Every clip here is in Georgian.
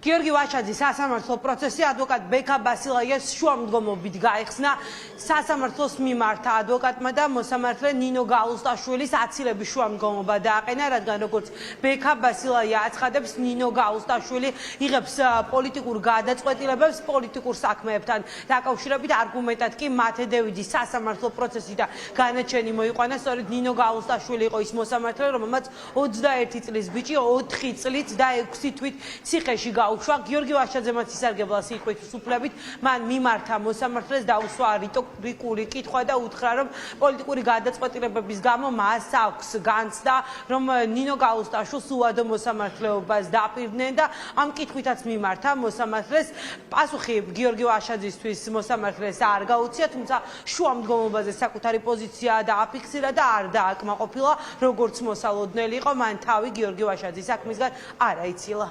გიორგი ვაშაძის სასამართლო პროცესი ადვოკატ ბექა ბასილაიას შუამდგომობით გაიხსნა სასამართლოს მიმართ ადვოკატმა და მოსამართლე ნინო გაუსტაშვილის აცილების შუამდგომობა დააყენა, რადგან როგორც ბექა ბასილაია აცხადებს, ნინო გაუსტაშვილი იღებს პოლიტიკურ გადაწყვეტილებებს პოლიტიკურ საქმეებთან დაკავშირებით, არგუმენტად კი მათე დევიდის სასამართლო პროცესი და განაჩენი მოიყვანა. სწორედ ნინო გაუსტაშვილი იყო ის მოსამართლე, რომელმაც 21 წლის ბიჭი 4 წლით და 6 თვით ციხეში გაუშვა. გიორგი ვაშაძემაც ისარგებლა სიტყვის სუფლებით, მან მიმართა მოსამართლეს დაუსვა რიტორიკული კითხვა და უთხრა, რომ პოლიტიკური გადაწყვეტილებების გამო მას აქვს განცდა, რომ ნინო გაუსტაშვილს უადო მოსამართლეობას დაპირდნენ და ამ კითხვითაც მიმართა მოსამართლეს. პასუხი გიორგი ვაშაძისთვის მოსამართლეს არ გაუწია, თუმცა შუამდგომობაზე საკუთარი პოზიცია დააფიქსირა და არ დააკმაყოფილა, როგორც მოსალოდნელი იყო, მან თავი გიორგი ვაშაძის საქმისგან არ აიცილა.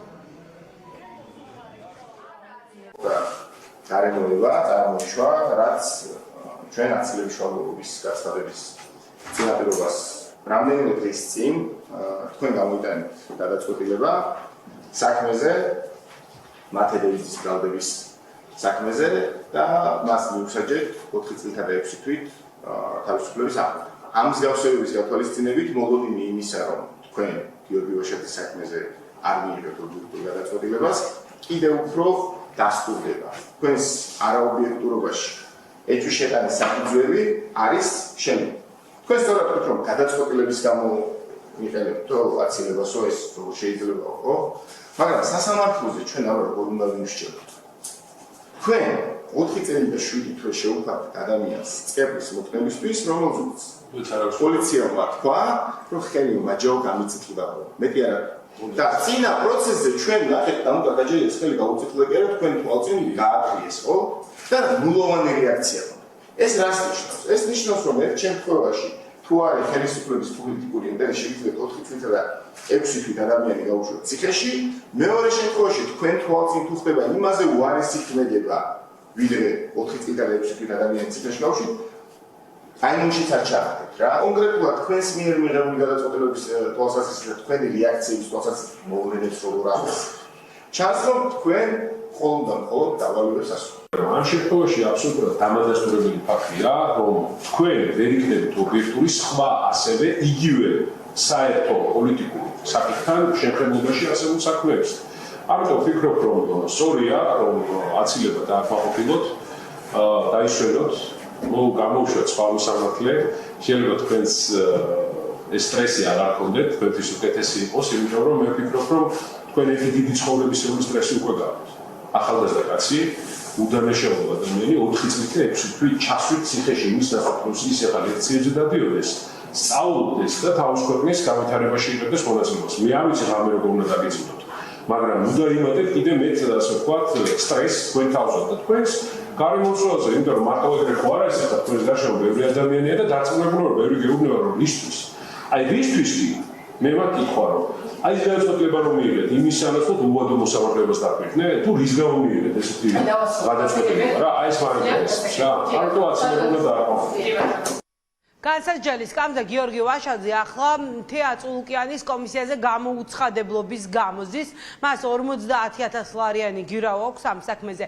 გარემოება წარმოიშვა, რაც ჩვენ აცილების შუამდგომობის გაცვალების წინაპირობას რამდენიმე დღის წინ თქვენ გამოიტანეთ გადაწყვეტილება საქმეზე, მათე დევიდის ბრალდების საქმეზე და მას მიუსაჯეთ 4 წლითა და 6 თვით თავისუფლების აღკვეთა. ამ მსგავსების გათვალისწინებით მოლოდინი იმისა, რომ თქვენ გიორგი ვაშაძის საქმეზე არ მიიღებთ ობიექტურ გადაწყვეტილებას, კიდევ უფრო დასტურდება. თქვენს არაობიექტურობაში ეჭვის შეტანის საფუძველი არის შემდგომი. თქვენ სწორად ვთქვით, რომ გადაწყვეტილების გამო მიყენებთ აცილებას, ეს შეიძლება ხო? მაგრამ სასამართლოზე ჩვენ როგორ უნდა ვიმსჯელოთ? თქვენ 4 წელი და 7 თვე შეუქმნათ ადამიანს წესის მოქმედებისთვის, რომელზეც პოლიციამ თქვა, რომ ხელი მაჯაო გამიწითლება. მეტი არა. და წინა პროცესზე ჩვენ ნახეთ და გაჯერეს ხელი გაუწითლება კი არა, თქვენ თვალწინ გააკრიეს, ხო? და ნულოვანი რეაქცია ხონდა. ეს რას ნიშნავს? ეს ნიშნავს, რომ ერთ შემთხვევაში თუ არის ხელისუფლების პოლიტიკური ინტერესი, შეიძლება 4 წელი და 6 თვით ადამიანი გაუშვათ ციხეში, მეორე შემთხვევაში თქვენ თვალწინ თუ ხდება იმაზე უარესი ქმედება, ვიდრე 4 წელი და 6 თვით ადამიანი ციხეში გაუშვით, აინუში წარჩაღდეთ რა. კონკრეტულად თქვენს მიერ მიღებული გადაწყვეტილების თვალსაზრისით და თქვენი რეაქციის თვალსაზრისით მოვლენებს როგორ არის. ჩანს, რომ თქვენ მხოლოდ დავალებებს ასრულებთ. ამ შემთხვევაში აბსოლუტურად დამადასტურებელი ფაქტია, რომ თქვენ ვერ იქნებით ობიექტური სხვა ასევე იგივე საერთო პოლიტიკურ საკითხთან შემთხვევაში ასეულ საქმეებს. ამიტომ ვფიქრობ, რომ სწორია, რომ აცილება დააკმაყოფილოთ, დაისვენოთ, გამოვშვათ სხვა მოსამართლე, შეიძლება თქვენს ეს სტრესი არ აქონდეთ, თქვენთვის უკეთესი იყოს, იმიტომ რომ მე ვფიქრობ, რომ თქვენ ერთი დიდი ცხოვრებისეული სტრესი უკვე გაქვთ. ახალგაზრდა კაცი, უდანაშაულო ადამიანი 4 წლით და 6 თვით ჩასვით ციხეში იმის ნაცვლად, ის ახლა ლექციებზე დადიოდეს, სწავლობდეს და თავის ქვეყნის განვითარებაში იღებდეს მონაწილეობას. მე არ ვიცი რამე როგორ უნდა დაგეცინოთ, მაგრამ უნდა იმატეთ კიდე მეც ასე ვთქვათ, სტრესს თქვენ თავზე და თქვენს გარემოწვევაზე, იმიტომ რომ მარტო ეგრე ხო არა, ეს ახლა თქვენს გარშემო ბევრი ადამიანია და დარწმუნებული ვარ, ბევრი გეუბნება რომ ისთვის. აი რისთვის კი მე ვაკითხვა, რომ აი ეს გადაწყვეტილება რომ მიიღეთ, იმის სანაცვლოდ უადო მოსამართლეობას დაპირდნენ, თუ რის გამო მიიღეთ ესეთი გადაწყვეტილება რა, აი ეს მაინტერესებს რა. მარტო აცილება უნდა დააკმაყოფილოთ. განსაჯელის სკამზე გიორგი ვაშაძე ახლა თეა წულუკიანის კომისიაზე გამოუცხადებლობის გამოზის, მას 50,000 ლარიანი გირავა აქვს ამ საქმეზე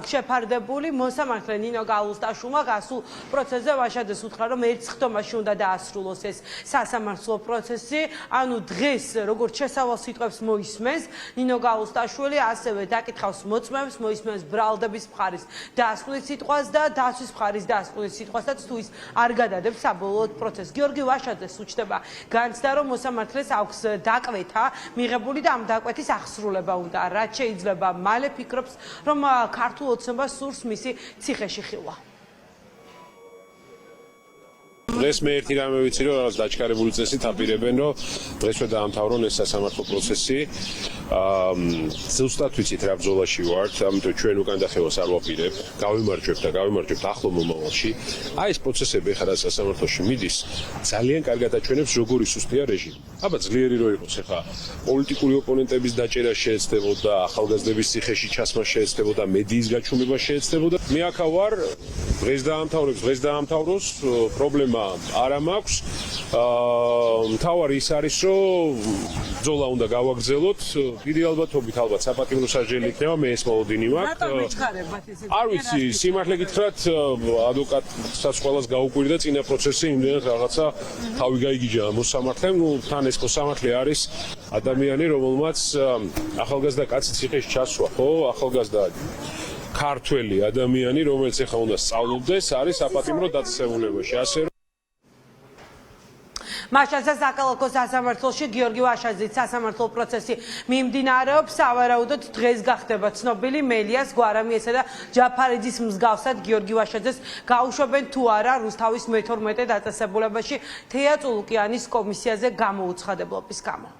შეფარდებული. მოსამართლე ნინო გაუსტაშვილმა გასულ პროცესზე ვაშაძეს უთხრა, რომ ერთ ხტომაში უნდა დაასრულოს ეს სასამართლო პროცესი. ანუ დღეს როგორც შესავალ სიტყვებს მოისმენს ნინო გაუსტაშვილი, ასევე დაკითხავს მოწმეებს, მოისმენს ბრალდების მხარის დასკვნის სიტყვას და დაცვის მხარის დასკვნის სიტყვასაც, თუ ის არ გადადებს საბოლოოდ პროცესს. გიორგი ვაშაძეს უჩნდება განცდა, რომ მოსამართლეს აქვს დაკვეთა მიღებული და ამ დაკვეთის აღსრულება უნდა, რაც შეიძლება მალე ფიქრობს, რომ ქართულ ოცნებას სურს მისი ციხეში ხილვა. დღეს მე ერთი რამე ვიცი, რომ რაღაც დაჩქარებული წესით აპირებენ, რომ დღესვე დაამთავრონ ეს სასამართლო პროცესი. ზუსტად ვიცით რა ბრძოლაში ვართ, ამიტომ ჩვენ უკან დახევას არ ვაპირებ, გავიმარჯვებთ ახლო მომავალში. აი ეს პროცესები ხარ სასამართლოში მიდის, ძალიან კარგად აჩვენებს, როგორი სუსტია რეჟიმი. აბა ძლიერი რო იყოს ეხა პოლიტიკური ოპონენტების დაჭერა შეეცდებოდა, ახალგაზრდების ციხეში ჩასმა შეეცდებოდა, მედიის გაჩუმება შეეცდებოდა. მე აქა ვარ, დღეს დაამთავროს, პრობლემა არა მაქვს. მთავარი ის არის, რომ ბრძოლა უნდა გავაგრძელოთ. დიდი ალბათობით ალბათ საპატიმრო სასჯელი იქნება, მე ეს მოლოდინი მაქვს. რატომ მიჩქარებათ ესე? არ ვიცი, სიმართლე გითხრათ, ადვოკატსაც ყველას გაუკვირდა წინა პროცესი, იმდენად რაღაცა თავი გაიგიჯა მოსამართლემ, თან ეს მოსამართლე არის ადამიანი, რომელმაც ახალგაზრდა კაცი ციხეში ჩასვა, ხო? ახალგაზრდა ქართველი ადამიანი, რომელიც ეხლა უნდა სწავლობდეს, არის საპატიმრო დაწესებულებაში. ასე მაშასა საკალათო სასამართლოში გიორგი ვაშაძის სასამართლო პროცესი მიმდინარეობს. სავარაუდოდ დღეს გახდება ცნობილი მელიას, გვარამიესა და ჯაფარიძის მსგავსად გიორგი ვაშაძეს გაუშვებენ თუ არა რუსთავის მე-12 დაწესებულებაში თეა წულუკიანის კომისიაზე გამოუცხადებლობის გამო.